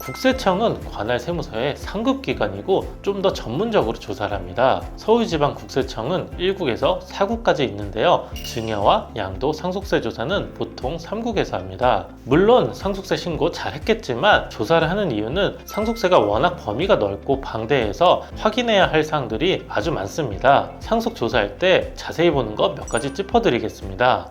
국세청은 관할 세무서의 상급기관이고 좀 더 전문적으로 조사를 합니다. 서울지방국세청은 1국에서 4국까지 있는데요. 증여와 양도 상속세 조사는 보통 3국에서 합니다. 물론 상속세 신고 잘 했겠지만 조사를 하는 이유는 상속세가 워낙 범위가 넓고 방대해서 확인해야 할 사항들이 아주 많습니다. 상속 조사할 때 자세히 보는 것 몇 가지 짚어드리겠습니다.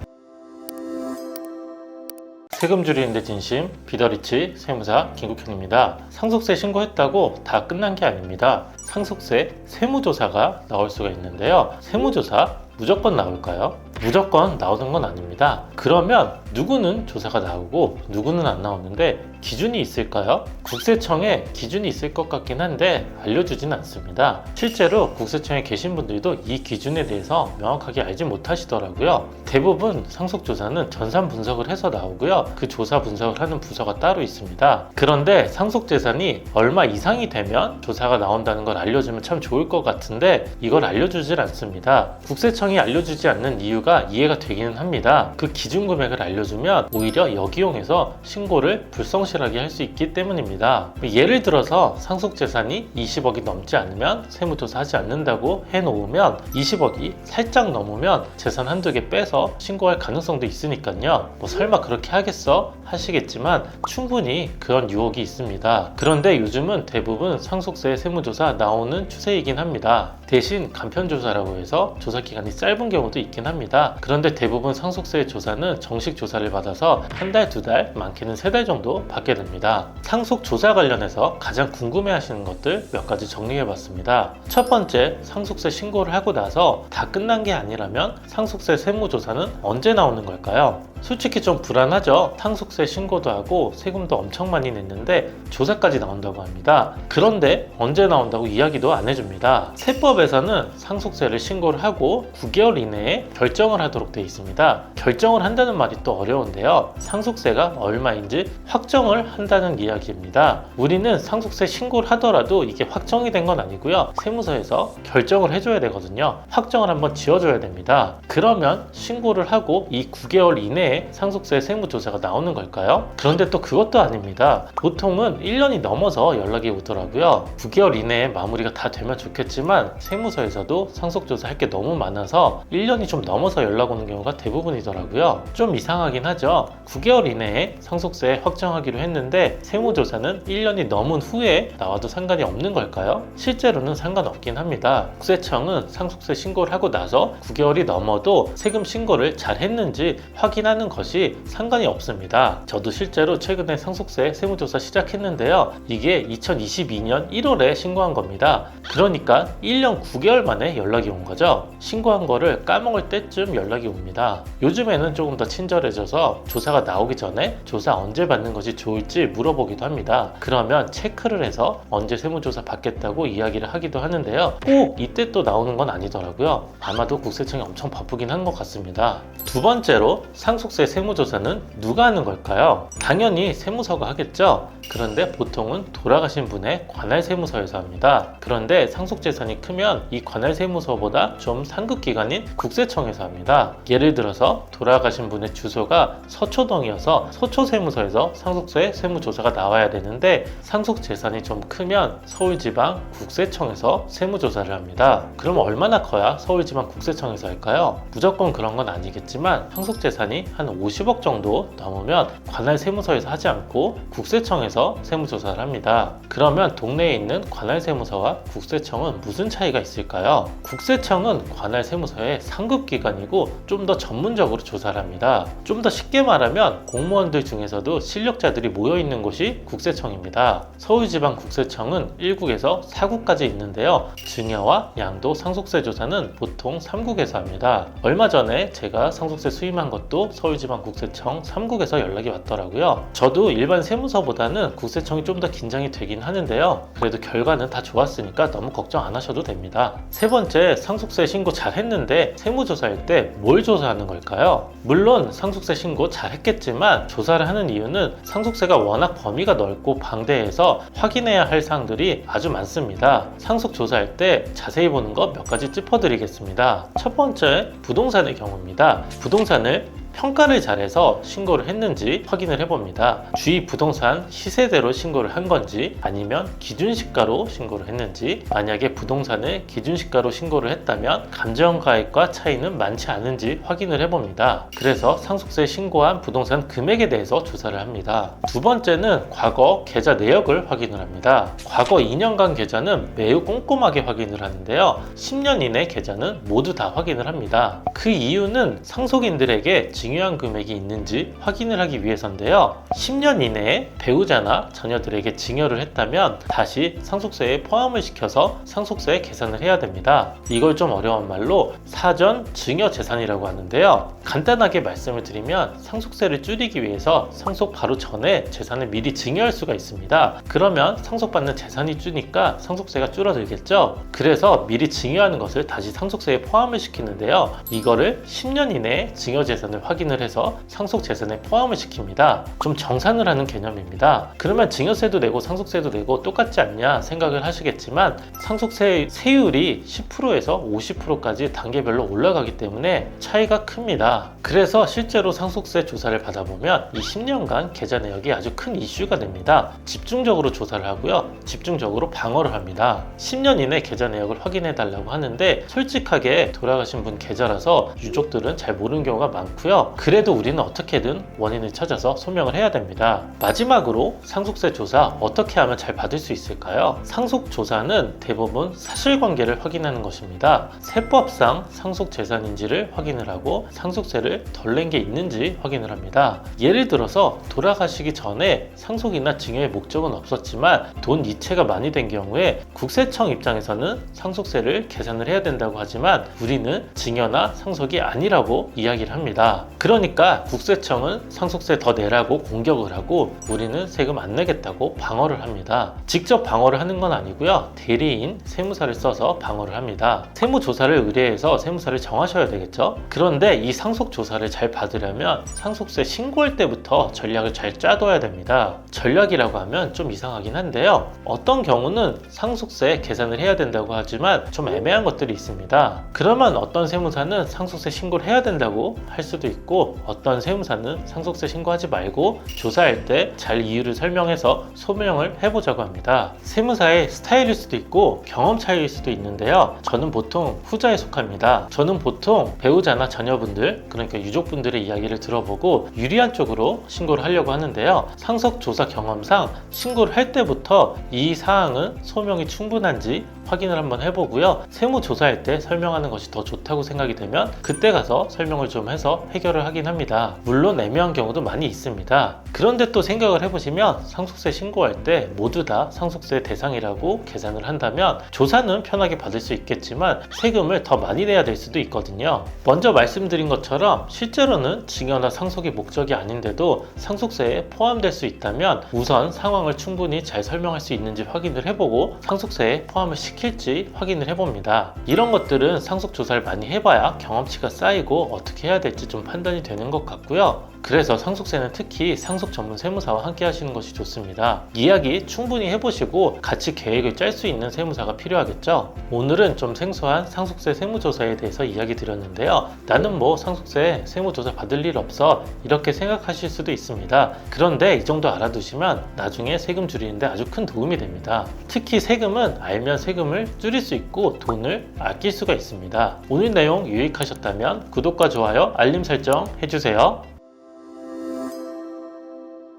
세금 줄이는데 진심 비더리치 세무사 김국현입니다. 상속세 신고했다고 다 끝난 게 아닙니다. 상속세 세무조사가 나올 수가 있는데요. 세무조사 무조건 나올까요? 무조건 나오는 건 아닙니다. 그러면 누구는 조사가 나오고 누구는 안 나오는데 기준이 있을까요? 국세청에 기준이 있을 것 같긴 한데 알려주진 않습니다. 실제로 국세청에 계신 분들도 이 기준에 대해서 명확하게 알지 못하시더라고요. 대부분 상속조사는 전산 분석을 해서 나오고요. 그 조사 분석을 하는 부서가 따로 있습니다. 그런데 상속재산이 얼마 이상이 되면 조사가 나온다는 걸 알려주면 참 좋을 것 같은데 이걸 알려주질 않습니다. 국세청이 알려주지 않는 이유가 이해가 되기는 합니다. 그 기준 금액을 알려주면 오히려 역이용해서 신고를 불성실하게 할 수 있기 때문입니다. 예를 들어서 상속재산이 20억이 넘지 않으면 세무조사하지 않는다고 해놓으면 20억이 살짝 넘으면 재산 한두 개 빼서 신고할 가능성도 있으니까요. 뭐 설마 그렇게 하겠어? 하시겠지만 충분히 그런 유혹이 있습니다. 그런데 요즘은 대부분 상속세 세무조사 나오는 추세이긴 합니다. 대신 간편조사라고 해서 조사기간이 짧은 경우도 있긴 합니다. 그런데 대부분 상속세 조사는 정식 조사를 받아서 한 달, 두 달, 많게는 세 달 정도 받게 됩니다. 상속조사 관련해서 가장 궁금해하시는 것들 몇 가지 정리해봤습니다. 첫 번째, 상속세 신고를 하고 나서 다 끝난 게 아니라면 상속세 세무조사는 언제 나오는 걸까요? 솔직히 좀 불안하죠. 상속세 신고도 하고 세금도 엄청 많이 냈는데 조사까지 나온다고 합니다. 그런데 언제 나온다고 이야기도 안 해줍니다. 세법에서는 상속세를 신고를 하고 9개월 이내에 결정을 하도록 되어 있습니다. 결정을 한다는 말이 또 어려운데요. 상속세가 얼마인지 확정을 한다는 이야기입니다. 우리는 상속세 신고를 하더라도 이게 확정이 된 건 아니고요. 세무서에서 결정을 해줘야 되거든요. 확정을 한번 지어줘야 됩니다. 그러면 신고를 하고 이 9개월 이내에 상속세 세무조사가 나오는 걸까요? 그런데 또 그것도 아닙니다. 보통은 1년이 넘어서 연락이 오더라고요. 9개월 이내에 마무리가 다 되면 좋겠지만 세무서에서도 상속조사 할 게 너무 많아서 1년이 좀 넘어서 연락 오는 경우가 대부분이더라고요. 좀 이상하긴 하죠. 9개월 이내에 상속세 확정하기로 했는데 세무조사는 1년이 넘은 후에 나와도 상관이 없는 걸까요? 실제로는 상관없긴 합니다. 국세청은 상속세 신고를 하고 나서 9개월이 넘어도 세금 신고를 잘 했는지 확인하는 것이 상관이 없습니다. 저도 실제로 최근에 상속세 세무조사 시작했는데요. 이게 2022년 1월에 신고한 겁니다. 그러니까 1년 9개월 만에 연락이 온 거죠. 신고한 거를 까먹을 때쯤 연락이 옵니다. 요즘에는 조금 더 친절해져서 조사가 나오기 전에 조사 언제 받는 것이 좋을지 물어보기도 합니다. 그러면 체크를 해서 언제 세무조사 받겠다고 이야기를 하기도 하는데요. 꼭 이때 또 나오는 건 아니더라고요. 아마도 국세청이 엄청 바쁘긴 한 것 같습니다. 두 번째로 상속세 세무조사는 누가 하는 걸까요? 당연히 세무서가 하겠죠. 그런데 보통은 돌아가신 분의 관할 세무서에서 합니다. 그런데 상속재산이 크면 이 관할 세무서보다 좀 상급 기관인 국세청에서 합니다. 예를 들어서 돌아가신 분의 주소가 서초동이어서 서초세무서에서 상속세 세무조사가 나와야 되는데 상속재산이 좀 크면 서울지방 국세청에서 세무조사를 합니다. 그럼 얼마나 커야 서울지방 국세청에서 할까요? 무조건 그런 건 아니겠지만 상속재산이 한 50억 정도 넘으면 관할 세무서에서 하지 않고 국세청에서 세무조사를 합니다. 그러면 동네에 있는 관할 세무서와 국세청은 무슨 차이가 있을까요? 국세청은 관할 세무서의 상급기관이고 좀 더 전문적으로 조사를 합니다. 좀 더 쉽게 말하면 공무원들 중에서도 실력자들이 모여있는 곳이 국세청입니다. 서울지방국세청은 1국에서 4국까지 있는데요. 증여와 양도 상속세 조사는 보통 3국에서 합니다. 얼마 전에 제가 상속세 수임한 것도 서울지방국세청 3국에서 연락이 왔더라고요. 저도 일반 세무서보다는 국세청이 좀 더 긴장이 되긴 하는데요. 그래도 결과는 다 좋았으니까 너무 걱정 안 하셔도 됩니다. 세 번째, 상속세 신고 잘 했는데 세무조사할 때 뭘 조사하는 걸까요? 물론 상속세 신고 잘 했겠지만 조사를 하는 이유는 상속세가 워낙 범위가 넓고 방대해서 확인해야 할 사항들이 아주 많습니다. 상속 조사할 때 자세히 보는 것 몇 가지 짚어드리겠습니다. 첫 번째, 부동산의 경우입니다. 부동산을 평가를 잘해서 신고를 했는지 확인을 해봅니다. 주위 부동산 시세대로 신고를 한 건지 아니면 기준시가로 신고를 했는지, 만약에 부동산을 기준시가로 신고를 했다면 감정가액과 차이는 많지 않은지 확인을 해봅니다. 그래서 상속세 신고한 부동산 금액에 대해서 조사를 합니다. 두 번째는 과거 계좌 내역을 확인을 합니다. 과거 2년간 계좌는 매우 꼼꼼하게 확인을 하는데요. 10년 이내 계좌는 모두 다 확인을 합니다. 그 이유는 상속인들에게 증여한 금액이 있는지 확인을 하기 위해서인데요. 10년 이내에 배우자나 자녀들에게 증여를 했다면 다시 상속세에 포함을 시켜서 상속세 계산을 해야 됩니다. 이걸 좀 어려운 말로 사전 증여 재산이라고 하는데요. 간단하게 말씀을 드리면 상속세를 줄이기 위해서 상속 바로 전에 재산을 미리 증여할 수가 있습니다. 그러면 상속받는 재산이 주니까 상속세가 줄어들겠죠. 그래서 미리 증여하는 것을 다시 상속세에 포함을 시키는데요. 이거를 10년 이내에 증여 재산을 확인을 해서 상속 재산에 포함을 시킵니다. 좀 정산을 하는 개념입니다. 그러면 증여세도 내고 상속세도 내고 똑같지 않냐 생각을 하시겠지만 상속세 세율이 10%에서 50%까지 단계별로 올라가기 때문에 차이가 큽니다. 그래서 실제로 상속세 조사를 받아보면 이 10년간 계좌 내역이 아주 큰 이슈가 됩니다. 집중적으로 조사를 하고요. 집중적으로 방어를 합니다. 10년 이내 계좌 내역을 확인해 달라고 하는데 솔직하게 돌아가신 분 계좌라서 유족들은 잘 모르는 경우가 많고요. 그래도 우리는 어떻게든 원인을 찾아서 소명을 해야 됩니다. 마지막으로 상속세 조사 어떻게 하면 잘 받을 수 있을까요? 상속 조사는 대부분 사실관계를 확인하는 것입니다. 세법상 상속 재산인지를 확인을 하고 상속세를 덜 낸 게 있는지 확인을 합니다. 예를 들어서 돌아가시기 전에 상속이나 증여의 목적은 없었지만 돈 이체가 많이 된 경우에 국세청 입장에서는 상속세를 계산을 해야 된다고 하지만 우리는 증여나 상속이 아니라고 이야기를 합니다. 그러니까 국세청은 상속세 더 내라고 공격을 하고 우리는 세금 안 내겠다고 방어를 합니다. 직접 방어를 하는 건 아니고요. 대리인, 세무사를 써서 방어를 합니다. 세무조사를 의뢰해서 세무사를 정하셔야 되겠죠. 그런데 이 상속조사를 잘 받으려면 상속세 신고할 때부터 전략을 잘 짜둬야 됩니다. 전략이라고 하면 좀 이상하긴 한데요. 어떤 경우는 상속세 계산을 해야 된다고 하지만 좀 애매한 것들이 있습니다. 그러면 어떤 세무사는 상속세 신고를 해야 된다고 할 수도 있고 어떤 세무사는 상속세 신고하지 말고 조사할 때 잘 이유를 설명해서 소명을 해보자고 합니다. 세무사의 스타일일 수도 있고 경험 차이일 수도 있는데요. 저는 보통 후자에 속합니다. 저는 보통 배우자나 자녀분들, 그러니까 유족분들의 이야기를 들어보고 유리한 쪽으로 신고를 하려고 하는데요. 상속조사 경험상 신고를 할 때부터 이 사항은 소명이 충분한지 확인을 한번 해보고요. 세무조사할 때 설명하는 것이 더 좋다고 생각이 되면 그때 가서 설명을 좀 해서 해결을 하긴 합니다. 물론 애매한 경우도 많이 있습니다. 그런데 또 생각을 해보시면 상속세 신고할 때 모두 다 상속세 대상이라고 계산을 한다면 조사는 편하게 받을 수 있겠지만 세금을 더 많이 내야 될 수도 있거든요. 먼저 말씀드린 것처럼 실제로는 증여나 상속이 목적이 아닌데도 상속세에 포함될 수 있다면 우선 상황을 충분히 잘 설명할 수 있는지 확인을 해보고 상속세에 포함을 시킬지 확인을 해봅니다. 이런 것들은 상속조사를 많이 해봐야 경험치가 쌓이고 어떻게 해야 될지 좀 판단이 되는 것 같고요. 그래서 상속세는 특히 상속 전문 세무사와 함께 하시는 것이 좋습니다. 이야기 충분히 해보시고 같이 계획을 짤 수 있는 세무사가 필요하겠죠. 오늘은 좀 생소한 상속세 세무조사에 대해서 이야기 드렸는데요. 나는 뭐 상속세 세무조사 받을 일 없어 이렇게 생각하실 수도 있습니다. 그런데 이 정도 알아두시면 나중에 세금 줄이는데 아주 큰 도움이 됩니다. 특히 세금은 알면 세금을 줄일 수 있고 돈을 아낄 수가 있습니다. 오늘 내용 유익하셨다면 구독과 좋아요, 알림 설정 해주세요.